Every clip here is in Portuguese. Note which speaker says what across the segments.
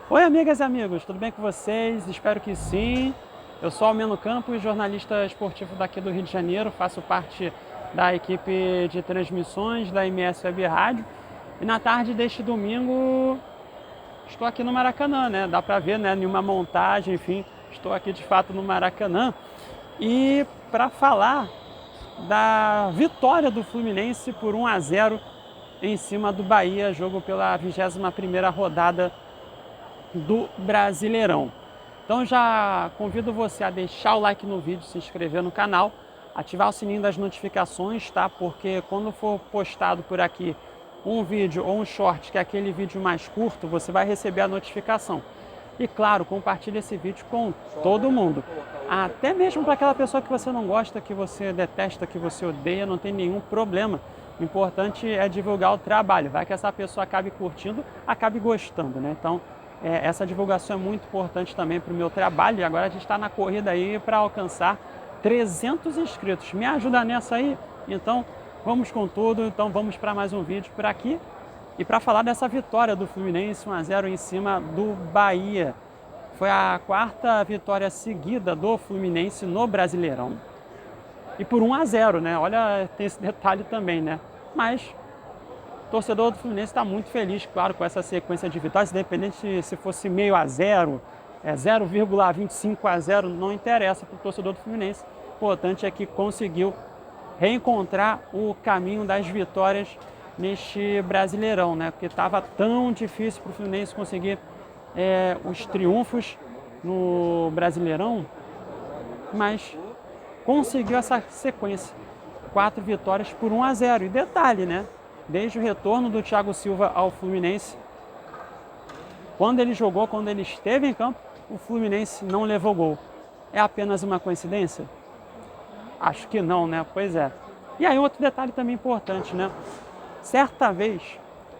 Speaker 1: Oi, amigas e amigos, tudo bem com vocês? Espero que sim. Eu sou Almeno Campos, jornalista esportivo daqui do Rio de Janeiro, faço parte da equipe de transmissões da MS Web Rádio. E na tarde deste domingo estou aqui no Maracanã, né? Dá pra ver, né? Nenhuma montagem, enfim, estou aqui de fato no Maracanã. E para falar da vitória do Fluminense por 1-0 em cima do Bahia, jogo pela 21ª rodada do Brasileirão. Então já convido você a deixar o like no vídeo, se inscrever no canal, ativar o sininho das notificações, tá? Porque quando for postado por aqui um vídeo ou um short, que é aquele vídeo mais curto, você vai receber a notificação. E claro, compartilhe esse vídeo com todo mundo. Até mesmo para aquela pessoa que você não gosta, que você detesta, que você odeia, não tem nenhum problema. O importante é divulgar o trabalho. Vai que essa pessoa acabe curtindo, acabe gostando, né? Então, essa divulgação é muito importante também para o meu trabalho. E agora a gente está na corrida aí para alcançar 300 inscritos. Me ajuda nessa aí? Então, vamos com tudo. Então, vamos para mais um vídeo por aqui. E para falar dessa vitória do Fluminense 1-0 em cima do Bahia. Foi a quarta vitória seguida do Fluminense no Brasileirão. E por 1-0, né? Olha, tem esse detalhe também, né? Mas o torcedor do Fluminense está muito feliz, claro, com essa sequência de vitórias, independente se fosse 0,5-0, 0,25-0, não interessa para o torcedor do Fluminense. O importante é que conseguiu reencontrar o caminho das vitórias neste Brasileirão, né? Porque estava tão difícil para o Fluminense conseguir os triunfos no Brasileirão, mas conseguiu essa sequência, 4 vitórias por 1-0. E detalhe, né? Desde o retorno do Thiago Silva ao Fluminense, quando ele jogou, quando ele esteve em campo, o Fluminense não levou gol. É apenas uma coincidência? Acho que não, né? Pois é. E aí outro detalhe também importante, né? Certa vez,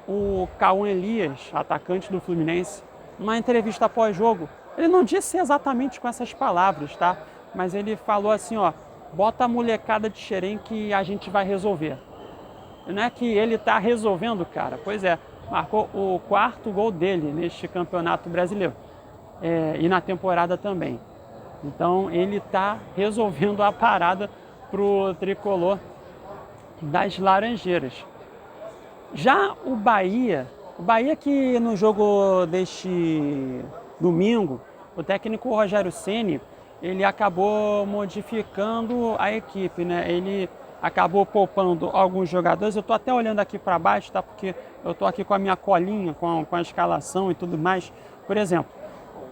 Speaker 1: o Cauã Elias, atacante do Fluminense, numa entrevista após-jogo, ele não disse exatamente com essas palavras, tá? Mas ele falou assim, ó, bota a molecada de Xerém que a gente vai resolver. Não é que ele está resolvendo, cara. Pois é, marcou o 4º gol dele neste Campeonato Brasileiro. E na temporada também. Então ele está resolvendo a parada pro tricolor das Laranjeiras. Já o Bahia que no jogo deste domingo, o técnico Rogério Ceni, ele acabou modificando a equipe, né? Ele acabou poupando alguns jogadores. Eu estou até olhando aqui para baixo, tá? Porque eu estou aqui com a minha colinha, com a escalação e tudo mais. Por exemplo,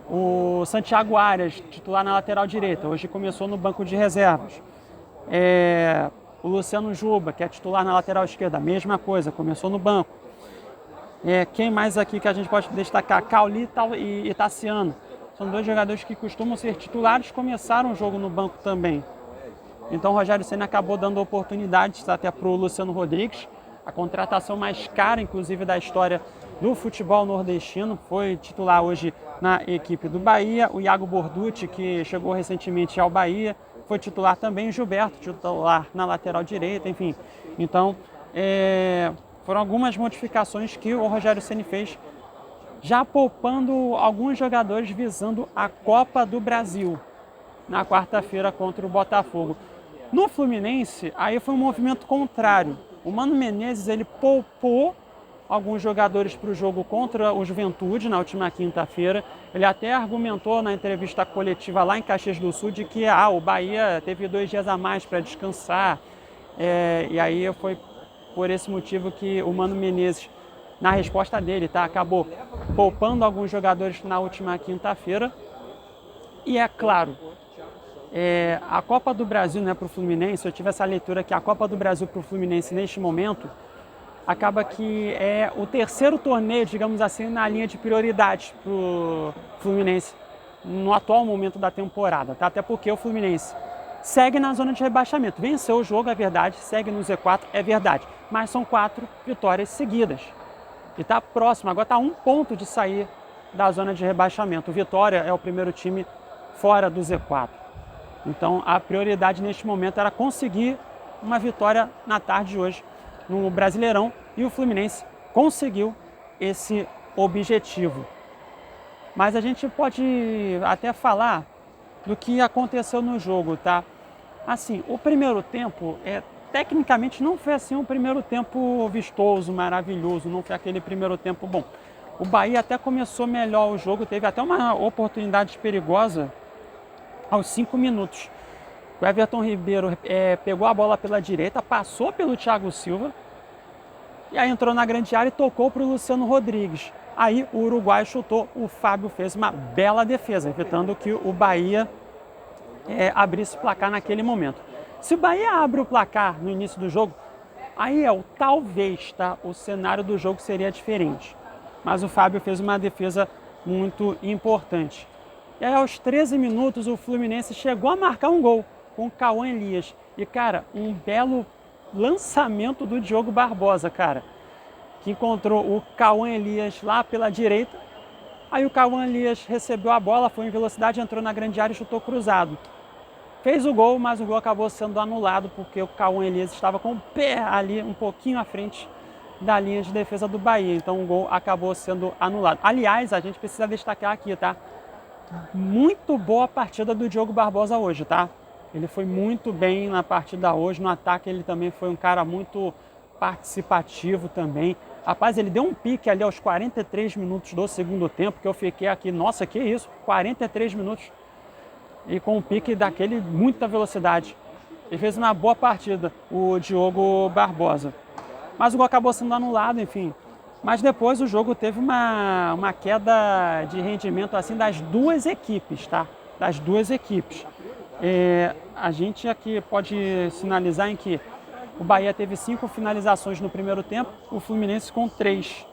Speaker 1: o Santiago Arias, titular na lateral direita, hoje começou no banco de reservas. O Luciano Juba, que é titular na lateral esquerda, mesma coisa, começou no banco. Quem mais aqui que a gente pode destacar? Cauli e Tassiano. São 2 jogadores que costumam ser titulares, começaram o jogo no banco também. Então o Rogério Ceni acabou dando oportunidades até para o Luciano Rodrigues. A contratação mais cara, inclusive, da história do futebol nordestino. Foi titular hoje na equipe do Bahia. O Iago Borducci, que chegou recentemente ao Bahia, foi titular também. O Gilberto, titular na lateral direita, enfim. Então, foram algumas modificações que o Rogério Ceni fez, já poupando alguns jogadores visando a Copa do Brasil na quarta-feira contra o Botafogo. No Fluminense, aí foi um movimento contrário. O Mano Menezes, ele poupou alguns jogadores para o jogo contra o Juventude na última quinta-feira. Ele até argumentou na entrevista coletiva lá em Caxias do Sul de que o Bahia teve 2 dias a mais para descansar. E aí foi por esse motivo que o Mano Menezes, na resposta dele, tá, acabou poupando alguns jogadores na última quinta-feira. E é claro, a Copa do Brasil, né, para o Fluminense, eu tive essa leitura que a Copa do Brasil para o Fluminense neste momento acaba que é o 3º torneio, digamos assim, na linha de prioridade para o Fluminense no atual momento da temporada, tá? Até porque o Fluminense segue na zona de rebaixamento. Venceu o jogo, é verdade, segue no Z4, é verdade, mas são 4 vitórias seguidas. E está próximo, agora está a 1 ponto de sair da zona de rebaixamento. O Vitória é o primeiro time fora do Z4. Então a prioridade neste momento era conseguir uma vitória na tarde de hoje no Brasileirão, e o Fluminense conseguiu esse objetivo. Mas a gente pode até falar do que aconteceu no jogo, tá? Assim, o primeiro tempo, tecnicamente não foi assim um primeiro tempo vistoso, maravilhoso, não foi aquele primeiro tempo bom. O Bahia até começou melhor o jogo, teve até uma oportunidade perigosa aos 5 minutos. O Everton Ribeiro pegou a bola pela direita, passou pelo Thiago Silva, e aí entrou na grande área e tocou para o Luciano Rodrigues. Aí o uruguai chutou, o Fábio fez uma bela defesa, evitando que o Bahia abrisse o placar naquele momento. Se o Bahia abre o placar no início do jogo, aí talvez, tá? O cenário do jogo seria diferente. Mas o Fábio fez uma defesa muito importante. E aí aos 13 minutos o Fluminense chegou a marcar um gol com o Cauã Elias. E cara, um belo lançamento do Diogo Barbosa, cara, que encontrou o Cauã Elias lá pela direita. Aí o Cauã Elias recebeu a bola, foi em velocidade, entrou na grande área e chutou cruzado. Fez o gol, mas o gol acabou sendo anulado porque o Cauã Elias estava com o pé ali um pouquinho à frente da linha de defesa do Bahia. Então o gol acabou sendo anulado. Aliás, a gente precisa destacar aqui, tá? Muito boa partida do Diogo Barbosa hoje, tá? Ele foi muito bem na partida hoje. No ataque ele também foi um cara muito participativo também. Rapaz, ele deu um pique ali aos 43 minutos do segundo tempo, que eu fiquei aqui, nossa, que isso? 43 minutos. E com um pique daquele, muita velocidade. Ele fez uma boa partida, o Diogo Barbosa. Mas o gol acabou sendo anulado, enfim. Mas depois o jogo teve uma queda de rendimento assim das duas equipes, tá? Das duas equipes. A gente aqui pode sinalizar em que o Bahia teve 5 finalizações no primeiro tempo, o Fluminense com 3.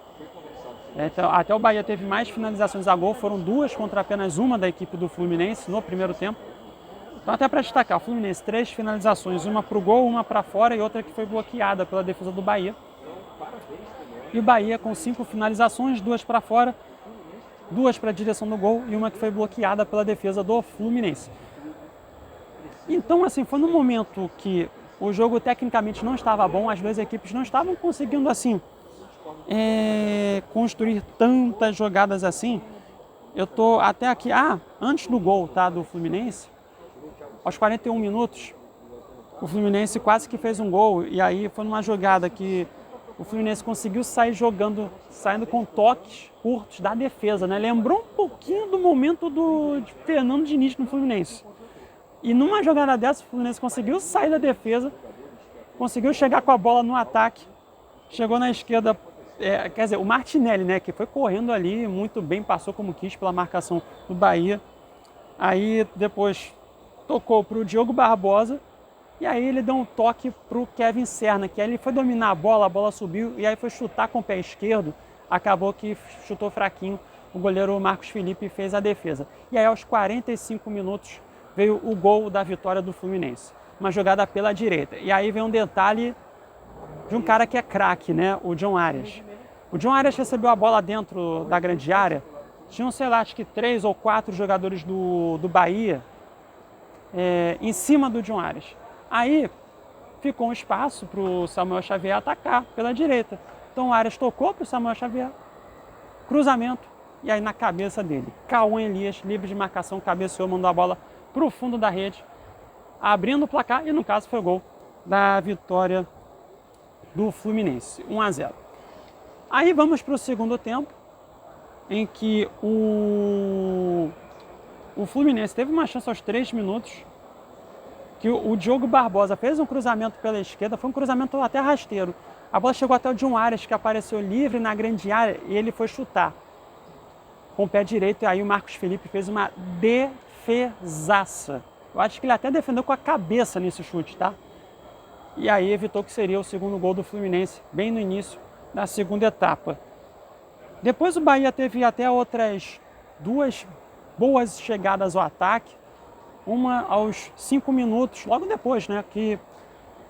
Speaker 1: Então, até o Bahia teve mais finalizações a gol, foram 2 contra apenas uma da equipe do Fluminense no primeiro tempo. Então até para destacar, o Fluminense 3 finalizações, uma para o gol, uma para fora e outra que foi bloqueada pela defesa do Bahia. E o Bahia com 5 finalizações, 2 para fora, 2 para a direção do gol e uma que foi bloqueada pela defesa do Fluminense. Então assim, foi no momento que o jogo tecnicamente não estava bom, as duas equipes não estavam conseguindo assim construir tantas jogadas assim. Eu tô até aqui, antes do gol, tá, do Fluminense, aos 41 minutos, o Fluminense quase que fez um gol, e aí foi numa jogada que o Fluminense conseguiu sair saindo com toques curtos da defesa, né? Lembrou um pouquinho do momento de Fernando Diniz no Fluminense. E numa jogada dessa, o Fluminense conseguiu sair da defesa, conseguiu chegar com a bola no ataque, chegou na esquerda, quer dizer, o Martinelli, né, que foi correndo ali muito bem, passou como quis pela marcação do Bahia. Aí depois tocou para o Diogo Barbosa, e aí ele deu um toque para o Kevin Serna, que aí ele foi dominar a bola subiu, e aí foi chutar com o pé esquerdo, acabou que chutou fraquinho, o goleiro Marcos Felipe fez a defesa. E aí aos 45 minutos veio o gol da vitória do Fluminense, uma jogada pela direita. E aí vem um detalhe de um cara que é craque, né? O John Arias. O John Arias recebeu a bola dentro da grande área, tinham, sei lá, acho que 3 ou 4 jogadores do Bahia em cima do John Arias. Aí ficou um espaço para o Samuel Xavier atacar pela direita. Então o Arias tocou para o Samuel Xavier, cruzamento, e aí na cabeça dele, Cauã Elias, livre de marcação, cabeceou, mandou a bola para o fundo da rede, abrindo o placar, e no caso foi o gol da vitória do Fluminense, 1-0. Aí vamos para o segundo tempo, em que o Fluminense teve uma chance aos 3 minutos, que o Diogo Barbosa fez um cruzamento pela esquerda, foi um cruzamento até rasteiro. A bola chegou até o John Arias, que apareceu livre na grande área, e ele foi chutar com o pé direito, e aí o Marcos Felipe fez uma defesaça. Eu acho que ele até defendeu com a cabeça nesse chute, tá? E aí evitou que seria o segundo gol do Fluminense, bem no início da segunda etapa. Depois o Bahia teve até outras 2 boas chegadas ao ataque, uma aos 5 minutos, logo depois, né, que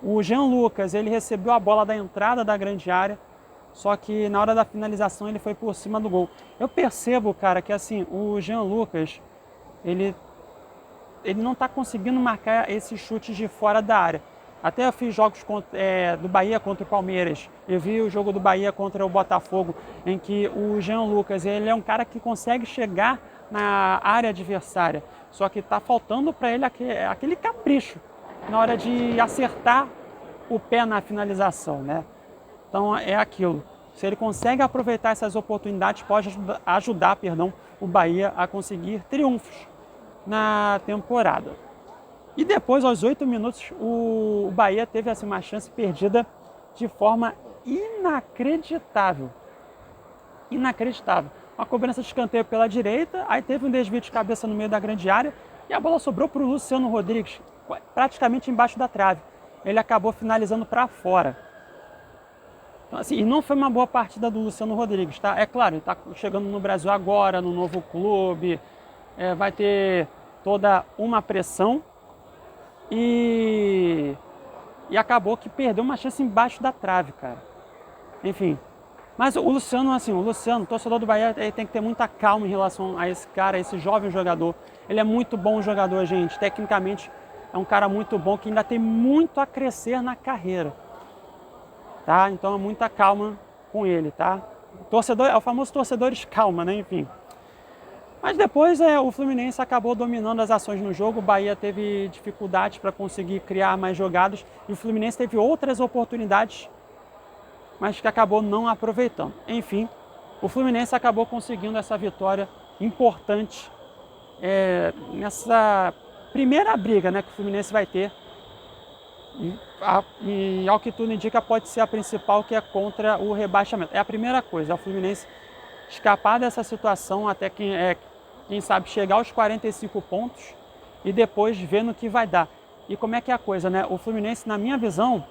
Speaker 1: o Jean Lucas, ele recebeu a bola da entrada da grande área, só que na hora da finalização ele foi por cima do gol. Eu percebo, cara, que assim, o Jean Lucas, ele não está conseguindo marcar esses chutes de fora da área. Até eu fiz jogos do Bahia contra o Palmeiras. Eu vi o jogo do Bahia contra o Botafogo, em que o Jean Lucas, ele é um cara que consegue chegar na área adversária. Só que está faltando para ele aquele capricho na hora de acertar o pé na finalização, né? Então é aquilo. Se ele consegue aproveitar essas oportunidades, pode ajudar o Bahia a conseguir triunfos na temporada. E depois, aos 8 minutos, o Bahia teve assim, uma chance perdida de forma inacreditável. Inacreditável. Uma cobrança de escanteio pela direita, aí teve um desvio de cabeça no meio da grande área e a bola sobrou para o Luciano Rodrigues, praticamente embaixo da trave. Ele acabou finalizando para fora. Então, assim, e não foi uma boa partida do Luciano Rodrigues, tá? É claro, ele está chegando no Brasil agora, no novo clube, vai ter toda uma pressão e acabou que perdeu uma chance embaixo da trave, cara. Enfim, mas o Luciano, torcedor do Bahia, ele tem que ter muita calma em relação a esse cara, a esse jovem jogador. Ele é muito bom jogador, gente. Tecnicamente, é um cara muito bom que ainda tem muito a crescer na carreira. Tá? Então, muita calma com ele, tá? Torcedor, é o famoso torcedores calma, né? Enfim. Mas depois o Fluminense acabou dominando as ações no jogo, o Bahia teve dificuldades para conseguir criar mais jogadas e o Fluminense teve outras oportunidades, mas que acabou não aproveitando. Enfim, o Fluminense acabou conseguindo essa vitória importante nessa primeira briga, né, que o Fluminense vai ter. E ao que tudo indica, pode ser a principal, que é contra o rebaixamento. É a primeira coisa, é o Fluminense escapar dessa situação até quem sabe chegar aos 45 pontos e depois ver no que vai dar. E como é que é a coisa, né? O Fluminense, na minha visão,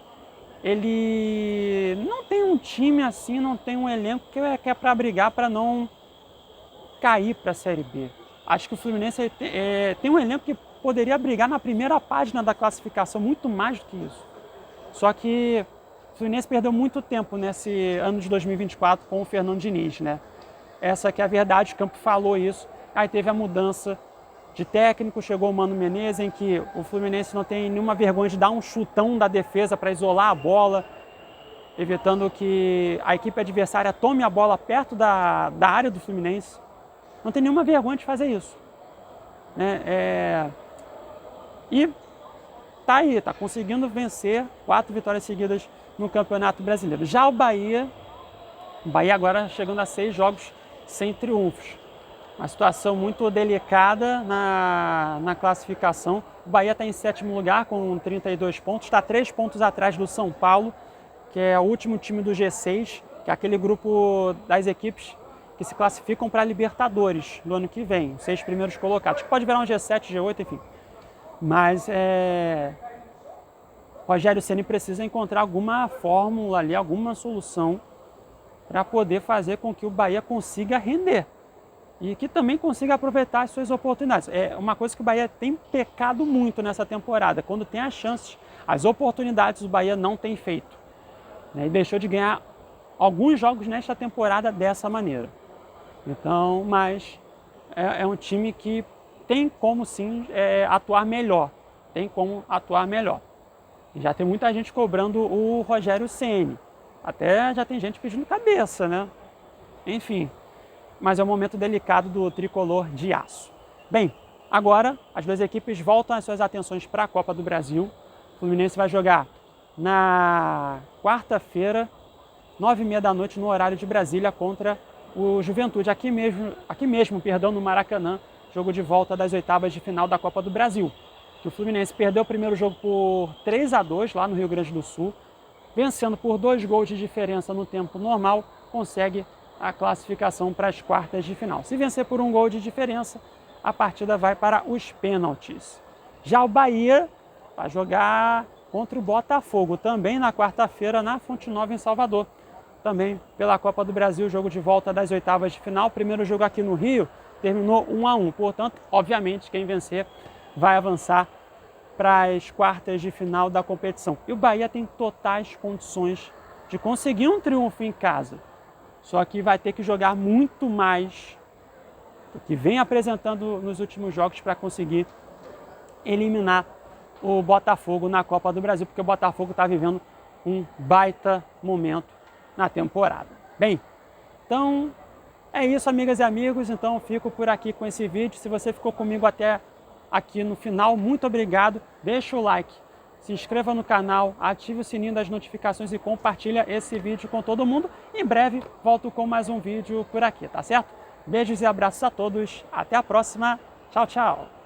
Speaker 1: ele não tem um time assim, não tem um elenco que é para brigar para não cair para a Série B. Acho que o Fluminense tem um elenco que poderia brigar na primeira página da classificação, muito mais do que isso. Só que o Fluminense perdeu muito tempo nesse ano de 2024 com o Fernando Diniz, né? Essa que é a verdade, o Campo falou isso. Aí teve a mudança de técnico, chegou o Mano Menezes, em que o Fluminense não tem nenhuma vergonha de dar um chutão da defesa para isolar a bola, evitando que a equipe adversária tome a bola perto da área do Fluminense. Não tem nenhuma vergonha de fazer isso. Né? E tá aí, tá conseguindo vencer 4 vitórias seguidas no Campeonato Brasileiro. Já o Bahia agora chegando a 6 jogos sem triunfos. Uma situação muito delicada na classificação. O Bahia está em 7º lugar com 32 pontos, está 3 pontos atrás do São Paulo, que é o último time do G6, que é aquele grupo das equipes que se classificam para a Libertadores no ano que vem, os 6 primeiros colocados, que pode virar um G7, G8, enfim. Mas Rogério Ceni precisa encontrar alguma fórmula ali, alguma solução para poder fazer com que o Bahia consiga render e que também consiga aproveitar as suas oportunidades. É uma coisa que o Bahia tem pecado muito nessa temporada. Quando tem as chances, as oportunidades, o Bahia não tem feito. Né? E deixou de ganhar alguns jogos nesta temporada dessa maneira. Então, mas é um time que tem como sim atuar melhor. Tem como atuar melhor. E já tem muita gente cobrando o Rogério Ceni. Até já tem gente pedindo cabeça, né? Enfim, mas é um momento delicado do tricolor de aço. Bem, agora as duas equipes voltam as suas atenções para a Copa do Brasil. O Fluminense vai jogar na quarta-feira, 9h30 da noite, no horário de Brasília, contra o Juventude, aqui mesmo, no Maracanã, jogo de volta das oitavas de final da Copa do Brasil. Que o Fluminense perdeu o primeiro jogo por 3-2 lá no Rio Grande do Sul, vencendo por 2 gols de diferença no tempo normal, consegue a classificação para as quartas de final. Se vencer por 1 gol de diferença, a partida vai para os pênaltis. Já o Bahia vai jogar contra o Botafogo, também na quarta-feira, na Fonte Nova, em Salvador. Também pela Copa do Brasil, jogo de volta das oitavas de final. Primeiro jogo aqui no Rio terminou 1-1. Portanto, obviamente, quem vencer vai avançar para as quartas de final da competição. E o Bahia tem totais condições de conseguir um triunfo em casa. Só que vai ter que jogar muito mais do que vem apresentando nos últimos jogos para conseguir eliminar o Botafogo na Copa do Brasil, porque o Botafogo está vivendo um baita momento na temporada. Bem, então é isso, amigas e amigos. Então fico por aqui com esse vídeo. Se você ficou comigo até aqui no final, muito obrigado. Deixa o like, se inscreva no canal, ative o sininho das notificações e compartilha esse vídeo com todo mundo. Em breve volto com mais um vídeo por aqui, tá certo? Beijos e abraços a todos. Até a próxima. Tchau, tchau.